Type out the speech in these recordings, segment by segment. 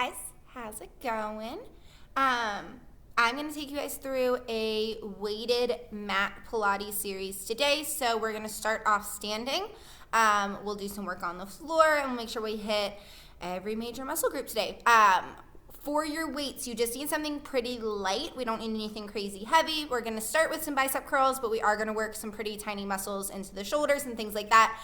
guys, how's it going? I'm going to take you guys through a weighted mat Pilates series today. So we're going to start off standing. We'll do some work on the floor and we'll make sure we hit every major muscle group today. For your weights, you just need something pretty light. We don't need anything crazy heavy. We're gonna start with some bicep curls, but we are gonna work some pretty tiny muscles into the shoulders and things like that.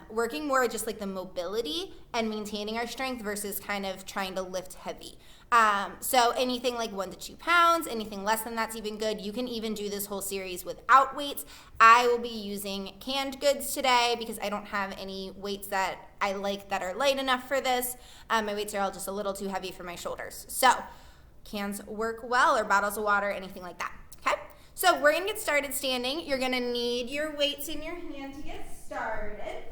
Working more just like the mobility and maintaining our strength versus kind of trying to lift heavy. So anything like 1 to 2 pounds, anything less than that's even good. You can even do this whole series without weights. I will be using canned goods today because I don't have any weights that I like that are light enough for this. My weights are all just a little too heavy for my shoulders. So cans work well, or bottles of water, anything like that, okay? So we're gonna get started standing. You're gonna need your weights in your hand to get started.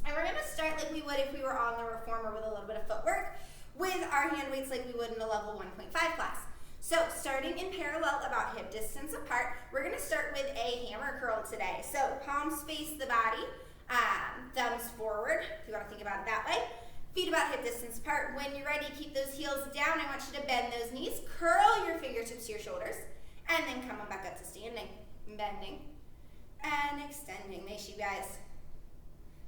And we're gonna start like we would if we were on the reformer with a little bit of footwork, with our hand weights like we would in a level 1.5 class. So starting in parallel about hip distance apart, we're gonna start with a hammer curl today. So palms face the body, thumbs forward, if you wanna think about it that way. Feet about hip distance apart. When you're ready, keep those heels down. I want you to bend those knees, curl your fingertips to your shoulders, and then come on back up to standing. Bending and extending. Nice, you guys.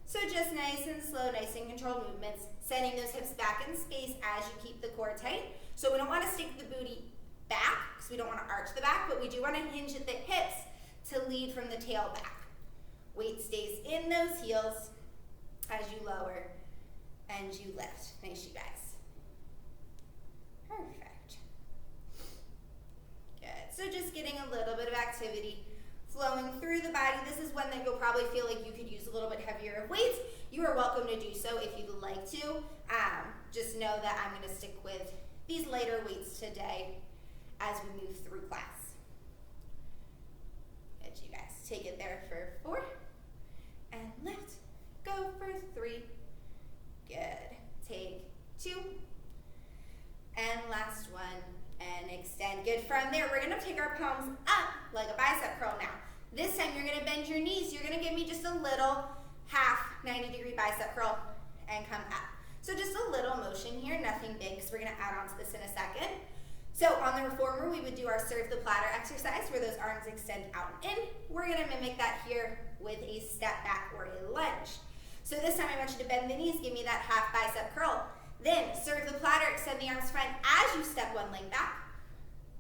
So just nice and slow, nice and controlled movements, sending those hips back in space as you keep the core tight. So we don't want to stick the booty back because we don't want to arch the back, but we do want to hinge at the hips to lead from the tail back. Weight stays in those heels as you lower and you lift. Nice, you guys. Perfect. Good. So just getting a little bit of activity flowing through the body. This is one that you'll probably feel like you could use a little bit heavier of weights. You are welcome to do so if you'd like to. Just know that I'm going to stick with these lighter weights today as we move through class. Good, you guys. Take it there for 4 and lift. Go for 3. Good. Take 2 and last one and extend. Good. From there, we're going to take our palms up like a bicep curl now. This time you're going to bend your knees. You're going to give me just a little half 90-degree bicep curl and come up. So just a little motion here, nothing big, because we're going to add on to this in a second. So on the reformer, we would do our serve the platter exercise where those arms extend out and in. We're going to mimic that here with a step back or a lunge. So this time I want you to bend the knees, give me that half bicep curl. Then serve the platter, extend the arms front as you step one leg back.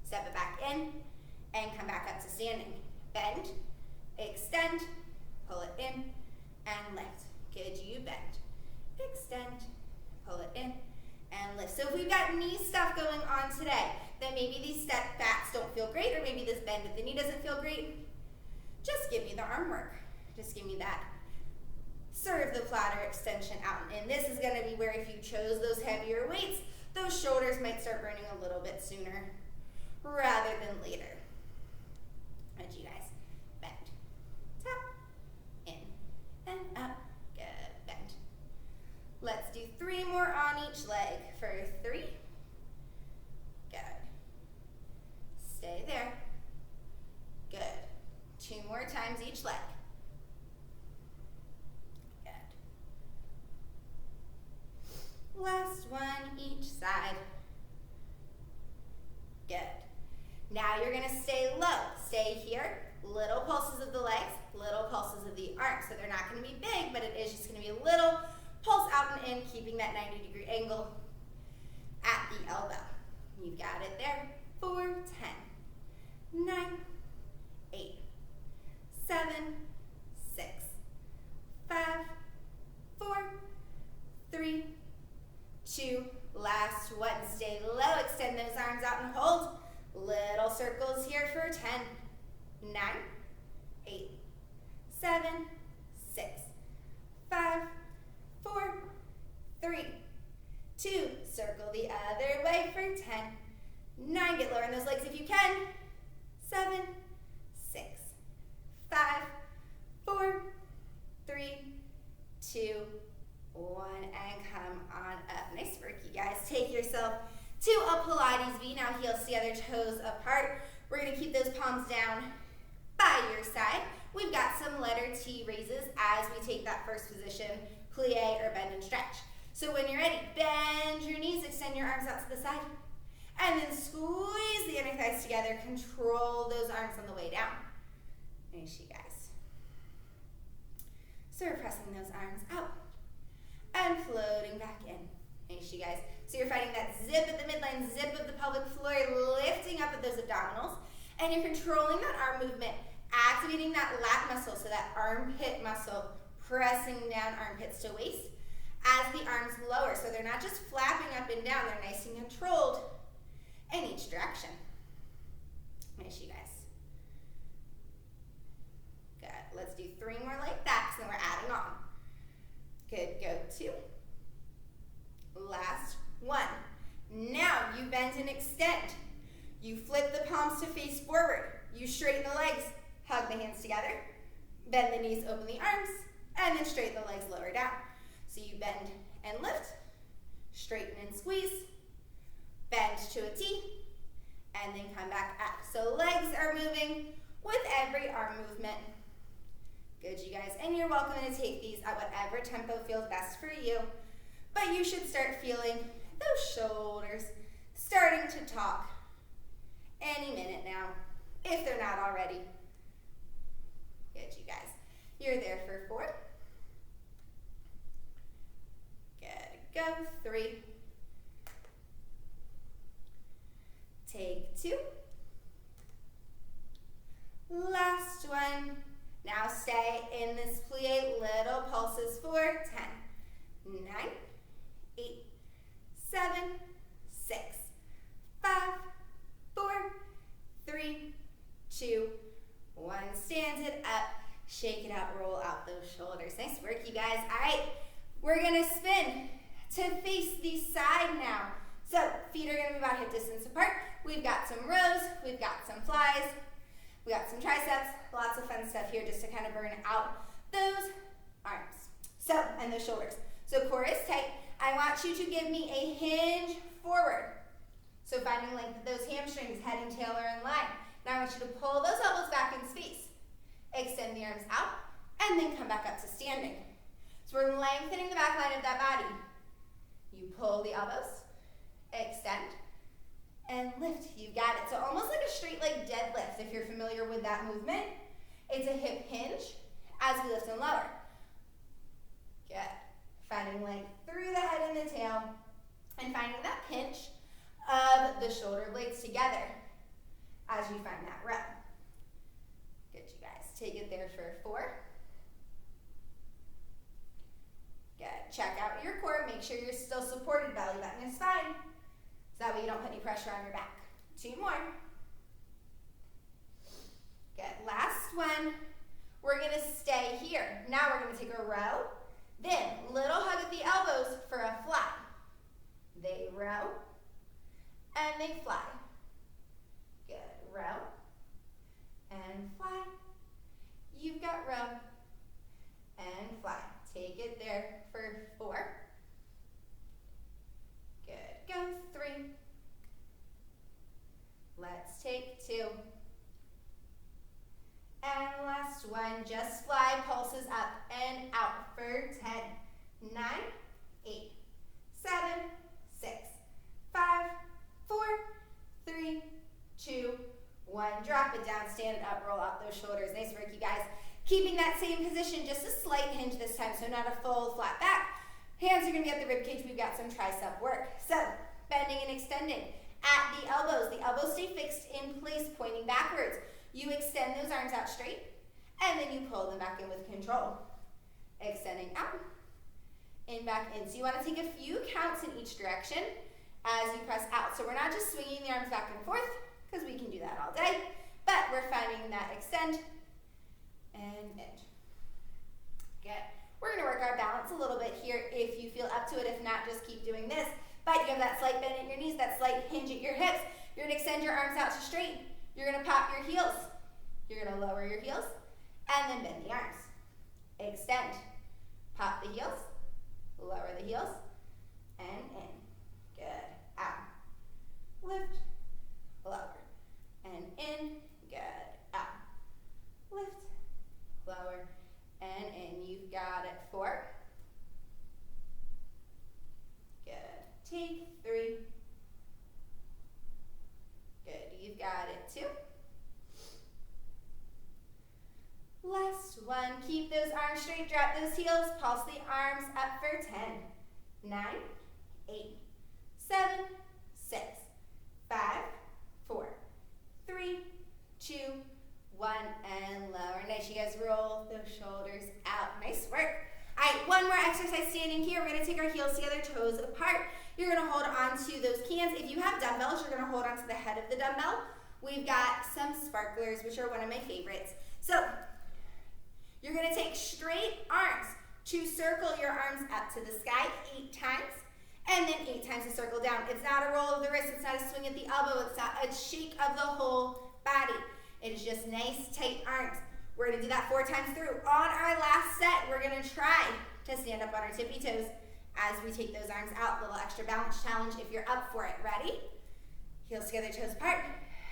Step it back in and come back up to standing. Bend, extend, pull it in, and lift. Good, you bend, extend, pull it in, and lift. So if we've got knee stuff going on today, then maybe these step backs don't feel great, or maybe this bend at the knee doesn't feel great, just give me the arm work. Just give me that serve the platter extension out. And this is gonna be where if you chose those heavier weights, those shoulders might start burning a little bit sooner rather than later. Good, you guys. Bend, tap, in, and up. Good, bend. Let's do 3 more on each leg for 3. Good. Stay there. Good. 2 more times each leg. Good. Last one each side. Good. Now you're gonna stay low. Stay here. Little pulses of the legs, little pulses of the arms. So they're not gonna be big, but it is just gonna be a little pulse out and in, keeping that 90-degree angle at the elbow. You've got it there. 4, 10, 9, 8, 7, 6, 5, 4, 3, 2, last one. Stay low, extend those arms out and hold. Little circles here for 10, 9, 8, 7, 6, 5, 4, 3, 2. Circle the other way for 10, 9. Get lower in those legs if you can. 7, 6, 5, 4, 3, 2, 1, and come on up. Nice work, you guys. Take yourself to a Pilates V. Now heels together, toes apart. We're going to keep those palms down by your side. We've got some letter T raises as we take that first position, plie or bend and stretch. So when you're ready, bend your knees, extend extend your arms out to the side. And then squeeze the inner thighs together. Control those arms on the way down. Nice, you guys. So we're pressing those arms out and floating back in. Nice, you guys. So you're finding that zip at the midline, zip of the pelvic floor, lifting up at those abdominals. And you're controlling that arm movement, activating that lat muscle, so that armpit muscle, pressing down armpits to waist as the arms lower. So they're not just flapping up and down, they're nice and controlled in each direction. Nice, you guys. Good. Let's do 3 more like that, so then we're adding on. Good. Go 2. Last 1. Now you bend and extend. You flip the palms to face forward. You straighten the legs, hug the hands together, bend the knees, open the arms, and then straighten the legs lower down. So you bend and lift, straighten and squeeze, bend to a T, and then come back up. So legs are moving with every arm movement. Good, you guys. And you're welcome to take these at whatever tempo feels best for you. But you should start feeling those shoulders starting to talk any minute now, if they're not already. Good, you guys. You're there for 4. Good. Go 3. Take 2. Last one. Now stay in this plie, little pulses for 10, 9, 8, 7, 6, 5, 4, 3, 2, 1. Stand it up, shake it out, roll out those shoulders. Nice work, you guys. All right, we're gonna spin to face the side now. So feet are gonna be about hip distance apart. We've got some rows, we've got some flies, we got some triceps, lots of fun stuff here just to kind of burn out those arms. So, and those shoulders. So core is tight. I want you to give me a hinge forward. So finding length of those hamstrings, head and tail are in line. Now I want you to pull those elbows back in space. Extend the arms out, and then come back up to standing. So we're lengthening the back line of that body. You pull the elbows, extend, and lift. You got it. So almost like a straight leg deadlift, if you're familiar with that movement. It's a hip hinge as we lift and lower. Good. Finding length through the head and the tail, and finding that pinch of the shoulder blades together as you find that row. Good, you guys. Take it there for 4. Good. Check out your core. Make sure you're still supported. Belly button is fine. So that way you don't put any pressure on your back. 2 more. Good. Last one. We're going to stay here. Now we're going to take a row. Then, little hug at the elbows for a fly. They row, and they fly. Good. Row, and fly. You've got row, and fly. Take it there for 4. Good. Go 3. Let's take 2. And last one, just fly, pulses up and out for 10, 9, 8, 7, 6, 5, 4, 3, 2, 1. Drop it down, stand it up, roll out those shoulders. Nice work, you guys. Keeping that same position, just a slight hinge this time, so not a full flat back. Hands are going to be at the rib cage. We've got some tricep work. So, bending and extending. At the elbows stay fixed in place, pointing backwards. You extend those arms out straight, and then you pull them back in with control. Extending out, and back in. So you want to take a few counts in each direction as you press out. So we're not just swinging the arms back and forth, because we can do that all day, but we're finding that extend and bend. Good. We're going to work our balance a little bit here if you feel up to it. If not, just keep doing this. But you have that slight bend at your knees, that slight hinge at your hips. You're going to extend your arms out to straight. You're going to pop your heels. You're going to lower your heels and then bend the arms. Extend. Pop the heels. Lower the heels. And in. Good. Out. Lift. Lower. And in. Good. Out. Lift. Lower. And in. You've got it. 4. Good. Take 3. Keep those arms straight, drop those heels, pulse the arms up for 10, 9, 8, 7, 6, 5, 4, 3, 2, 1, and lower. Nice, you guys roll those shoulders out. Nice work. All right, one more exercise standing here. We're gonna take our heels together, toes apart. You're gonna hold on to those cans. If you have dumbbells, you're gonna hold on to the head of the dumbbell. We've got some sparklers, which are one of my favorites. So, you're gonna take straight arms to circle your arms up to the sky 8 times, and then 8 times to circle down. It's not a roll of the wrist, it's not a swing at the elbow, it's not a shake of the whole body. It is just nice, tight arms. We're gonna do that 4 times through. On our last set, we're gonna try to stand up on our tippy toes as we take those arms out. Little extra balance challenge if you're up for it. Ready? Heels together, toes apart.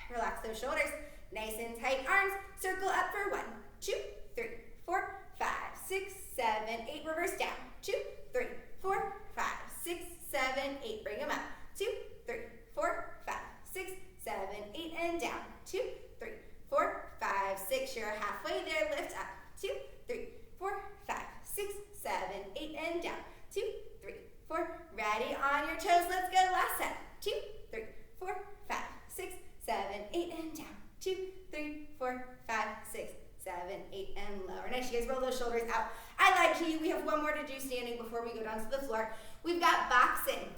Relax those shoulders. Nice and tight arms. Circle up for 1, 2, 3, 4, 5, 6, 7, 8. Reverse down. 2, 3, 4, 5, 6, 7, 8. Bring them up. 2, 3, 4, 5, 6, 7, 8, and down. 2, 3, 4, 5, 6. You're halfway there. Lift up. 2, 3, 4, 5, 6, 7, 8, and down. 2, 3, 4. Ready on your toes. Let's go. Last set. 2, 3, 4, 5, 6, 7, 8, and down. 2, 3, 4, 5, 6, 7, 8, and lower. Nice. You guys roll those shoulders out. I like you. We have one more to do standing before we go down to the floor. We've got boxing.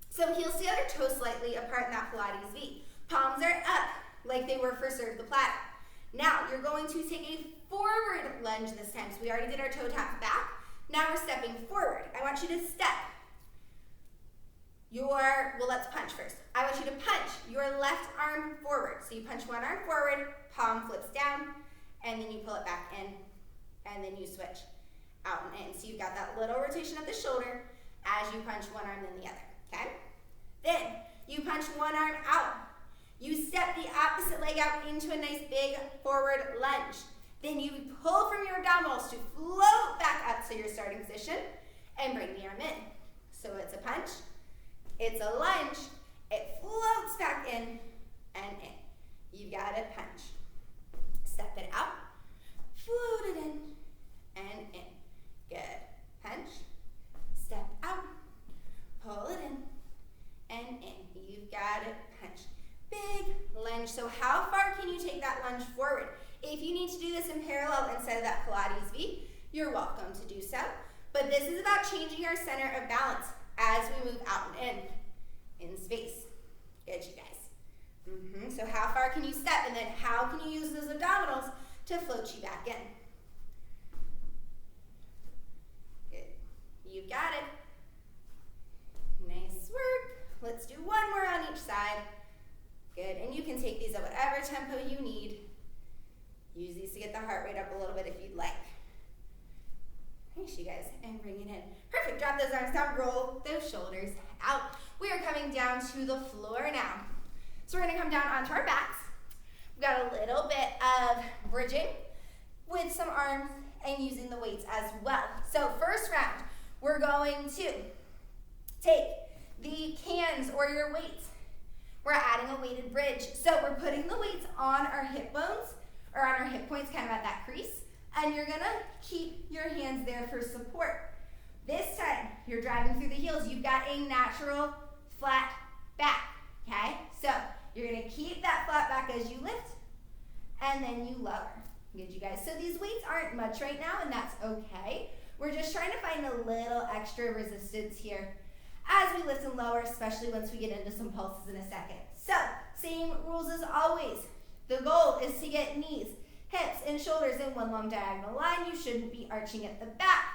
So heels together, toes slightly apart in that Pilates V. Palms are up like they were for serve the platter. Now you're going to take a forward lunge this time. So we already did our toe taps back. Now we're stepping forward. I want you to step well, let's punch first. I want you to punch your left arm forward. So you punch one arm forward, palm flips down, and then you pull it back in, and then you switch out and in. So you've got that little rotation of the shoulder as you punch one arm then the other, okay? Then you punch one arm out. You step the opposite leg out into a nice big forward lunge. Then you pull from your abdominals to float back up to your starting position and bring the arm in. So it's a punch, it's a lunge, it floats back in and in. You've got to punch. Step it out, float it in and in. Good. Punch, step out, pull it in and in. You've got it. Punch. Big lunge. So how far can you take that lunge forward? If you need to do this in parallel instead of that Pilates V, you're welcome to do so. But this is about changing our center of balance as we move out and in space. Good, you guys. So how far can you step? And then how can you use those abdominals to float you back in? Good. You got it. Nice work. Let's do one more on each side. Good. And you can take these at whatever tempo you need. Use these to get the heart rate up a little bit if you'd like. Nice, you guys. And bring it in. Perfect. Drop those arms down. Roll those shoulders out. We are coming down to the floor now. So we're going to come down onto our backs. We've got a little bit of bridging with some arms and using the weights as well. So first round, we're going to take the cans or your weights. We're adding a weighted bridge. So we're putting the weights on our hip bones or on our hip points, kind of at that crease. And you're gonna keep your hands there for support. This time, you're driving through the heels. You've got a natural flat back, okay? So you're gonna keep that flat back as you lift, and then you lower. Good, you guys. So these weights aren't much right now, and that's okay. We're just trying to find a little extra resistance here as we lift and lower, especially once we get into some pulses in a second. So, same rules as always. The goal is to get knees, hips, and shoulders in one long diagonal line. You shouldn't be arching at the back.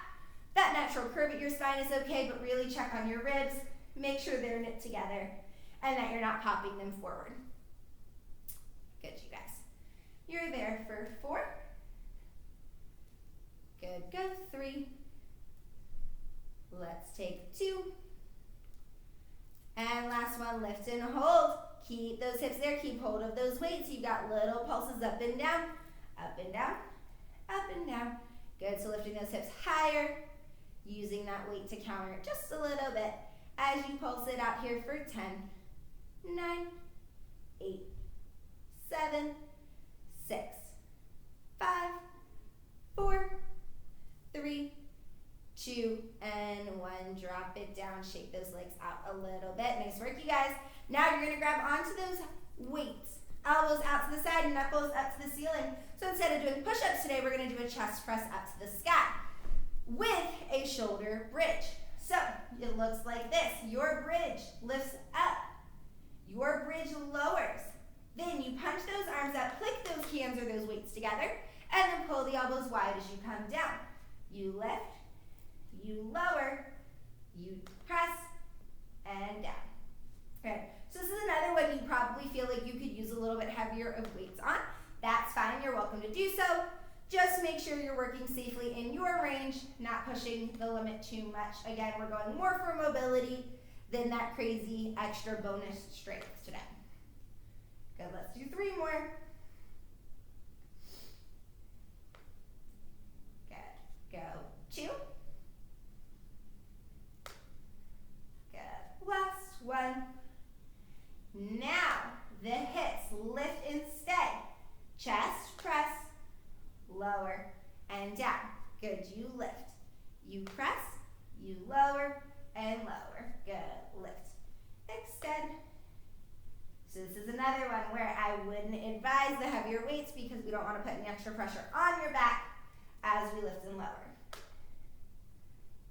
That natural curve at your spine is okay, but really check on your ribs. Make sure they're knit together and that you're not popping them forward. Good, you guys. You're there for 4. Good, go 3. Let's take 2. And last one, lift and hold. Keep those hips there, keep hold of those weights. You've got little pulses up and down, up and down, up and down. Good, so lifting those hips higher, using that weight to counter it just a little bit as you pulse it out here for 10, 9, 8, 7, 6, 5, 4, 3, 2, and 1. Drop it down. Shake those legs out a little bit. Nice work, you guys. Now you're going to grab onto those weights. Elbows out to the side, knuckles up to the ceiling. So instead of doing push-ups today, we're going to do a chest press up to the sky with a shoulder bridge. So it looks like this. Your bridge lifts up. Your bridge lowers. Then you punch those arms up, click those hands or those weights together, and then pull the elbows wide as you come down. You lift, you lower, you press, and down. Okay, so this is another one you probably feel like you could use a little bit heavier of weights on. That's fine, you're welcome to do so. Just make sure you're working safely in your range, not pushing the limit too much. Again, we're going more for mobility than that crazy extra bonus strength today. Good, let's do 3 more. Good, go 2. Good, last 1. Now, the hips lift and stay. Chest press, lower, and down. Good, you lift. You press, you lower, and lower. Good, lift. Extend. So this is another one where I wouldn't advise the heavier weights because we don't want to put any extra pressure on your back as we lift and lower.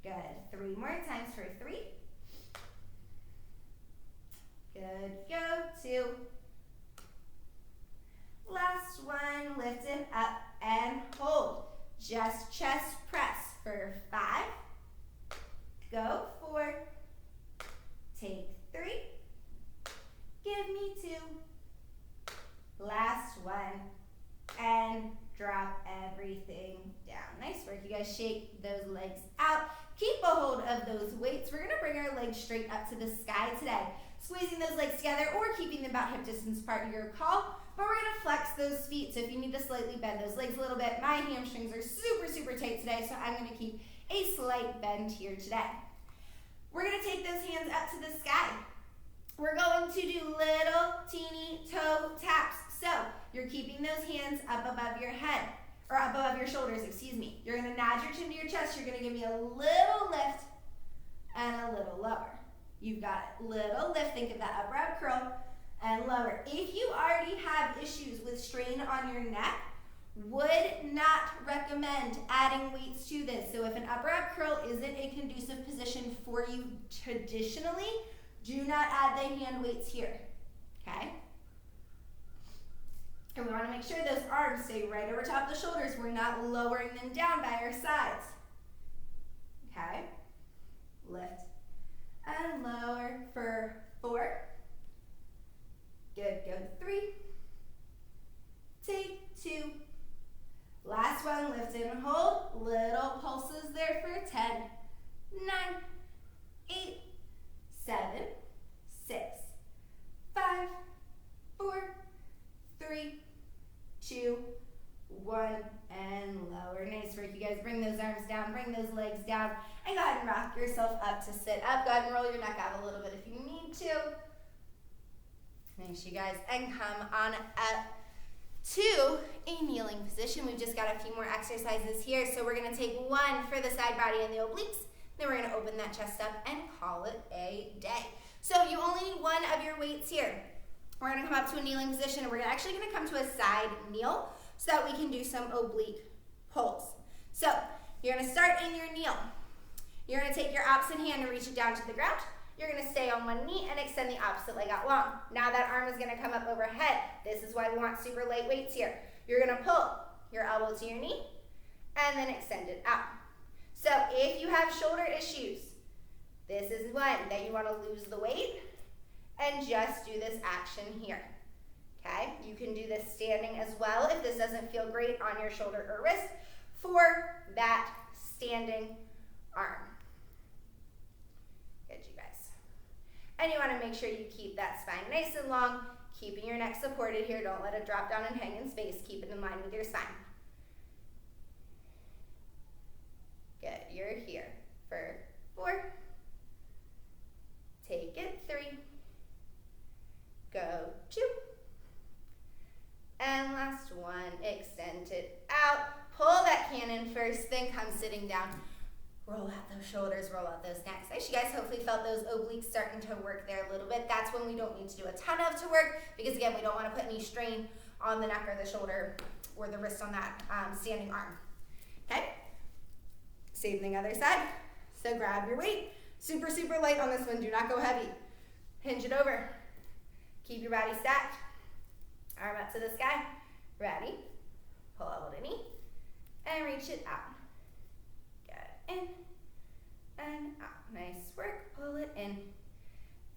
Good, 3 more times for 3. Good, go 2. Last one, lift it up and hold. Just chest press for 5. Go 4. Take 3. Give me 2. Last one. And drop everything down. Nice work. You guys shake those legs out. Keep a hold of those weights. We're going to bring our legs straight up to the sky today. Squeezing those legs together or keeping them about hip distance apart, your call. But we're going to flex those feet. So if you need to slightly bend those legs a little bit, my hamstrings are super, super tight today. So I'm going to keep a slight bend here today. We're going to take those hands up to the sky. We're going to do little teeny toe taps. So you're keeping those hands up above your head, or up above your shoulders, excuse me. You're going to nod your chin to your chest. You're going to give me a little lift and a little lower. You've got it. Little lift, think of that upper ab curl, and lower. If you already have issues with strain on your neck, would not recommend adding weights to this. So if an upper ab curl isn't a conducive position for you traditionally, do not add the hand weights here, okay? And we want to make sure those arms stay right over top of the shoulders. We're not lowering them down by our sides, okay? Lift and lower for 4. Good, go 3. Take 2. Last one, lift and hold. Little pulses there for 10, 9, 8, 7, 6, 5, 4, 3, 2, 1, and lower. Nice work, you guys. Bring those arms down, bring those legs down, and go ahead and rock yourself up to sit up. Go ahead and roll your neck out a little bit if you need to. Nice, you guys. And come on up to a kneeling position. We've just got a few more exercises here. So we're going to take 1 for the side body and the obliques. Then we're going to open that chest up and call it a day. So you only need 1 of your weights here. We're going to come up to a kneeling position, and we're actually going to come to a side kneel so that we can do some oblique pulls. So you're going to start in your kneel. You're going to take your opposite hand and reach it down to the ground. You're going to stay on one knee and extend the opposite leg out long. Now that arm is going to come up overhead. This is why we want super light weights here. You're going to pull your elbow to your knee and then extend it out. So if you have shoulder issues, this is one that you want to lose the weight and just do this action here. Okay? You can do this standing as well if this doesn't feel great on your shoulder or wrist for that standing arm. Good, you guys. And you want to make sure you keep that spine nice and long, keeping your neck supported here. Don't let it drop down and hang in space. Keep it in line with your spine. Good, you're here for 4. Take it, 3. Go 2. And last one, extend it out. Pull that cannon first, then come sitting sitting down. Roll out those shoulders, roll out those necks. Nice, you guys hopefully felt those obliques starting to work there a little bit. That's when we don't need to do a ton of to work, because again, we don't want to put any strain on the neck or the shoulder or the wrist on that standing arm. Okay? Same thing other side. So grab your weight. Super, super light on this one. Do not go heavy. Hinge it over. Keep your body stacked. Arm up to the sky. Ready. Pull out a knee. And reach it out. Get it in and out. Nice work. Pull it in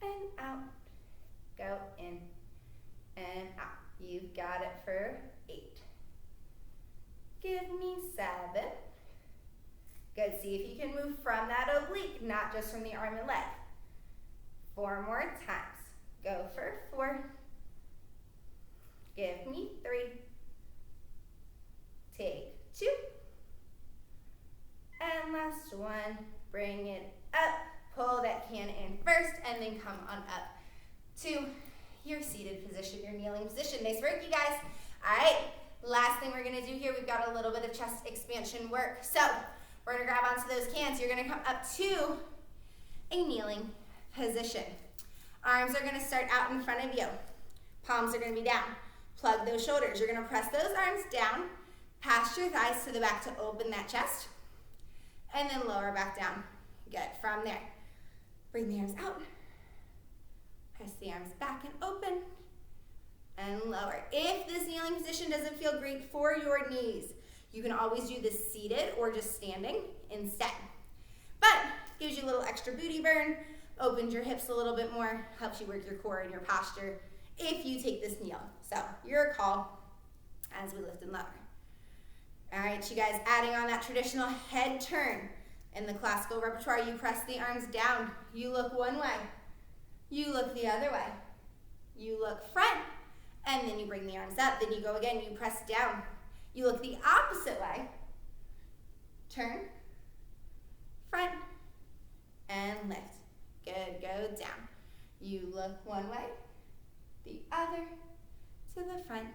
and out. Go in and out. You've got it for 8. Give me 7. Good. See if you can move from that oblique, not just from the arm and leg. 4 more times. Go for 4. Give me 3. Take 2. And last one. Bring it up. Pull that can in first, and then come on up to your seated position, your kneeling position. Nice work, you guys. All right. Last thing we're going to do here, we've got a little bit of chest expansion work. So we're going to grab onto those cans. You're going to come up to a kneeling position. Arms are going to start out in front of you. Palms are going to be down. Plug those shoulders. You're going to press those arms down, past your thighs to the back to open that chest, and then lower back down. Good. From there, bring the arms out. Press the arms back and open, and lower. If this kneeling position doesn't feel great for your knees, you can always do this seated or just standing instead. But gives you a little extra booty burn, opens your hips a little bit more, helps you work your core and your posture if you take this kneel. So your call as we lift and lower. All right, you guys, adding on that traditional head turn. In the classical repertoire, you press the arms down. You look one way. You look the other way. You look front, and then you bring the arms up. Then you go again, you press down. You look the opposite way. Turn, front, and lift. Good, go down. You look one way, the other, to the front,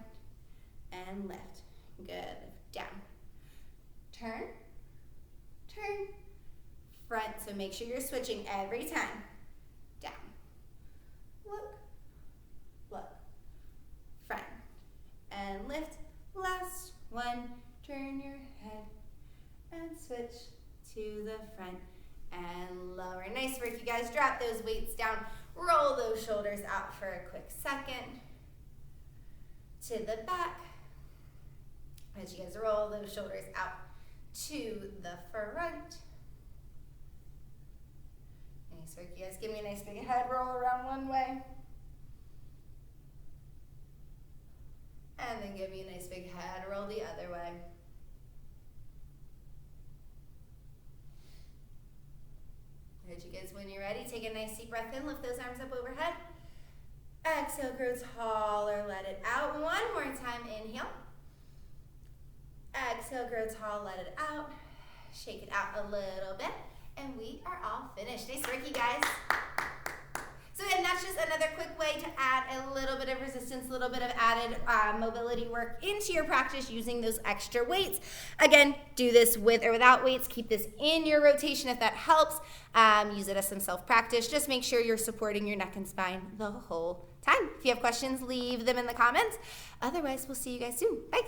and lift. Good, down. Turn, turn, front. So make sure you're switching every time. Down, look, look, front, and lift. Last one, turn your head and switch to the front and lower. Nice work, you guys. Drop those weights down. Roll those shoulders out for a quick second. To the back. As you guys roll those shoulders out to the front. Nice work, you guys. Give me a nice big head roll around one way. And then give me a nice big head roll the other way. All right, you guys, when you're ready, take a nice deep breath in. Lift those arms up overhead. Exhale, grow taller, let it out. One more time, inhale. Exhale, grow tall, let it out. Shake it out a little bit. And we are all finished. Nice work, you guys. So again, that's just another quick way to add a little bit of resistance, a little bit of added mobility work into your practice using those extra weights. Again, do this with or without weights. Keep this in your rotation if that helps. Use it as some self-practice. Just make sure you're supporting your neck and spine the whole time. If you have questions, leave them in the comments. Otherwise, we'll see you guys soon. Bye.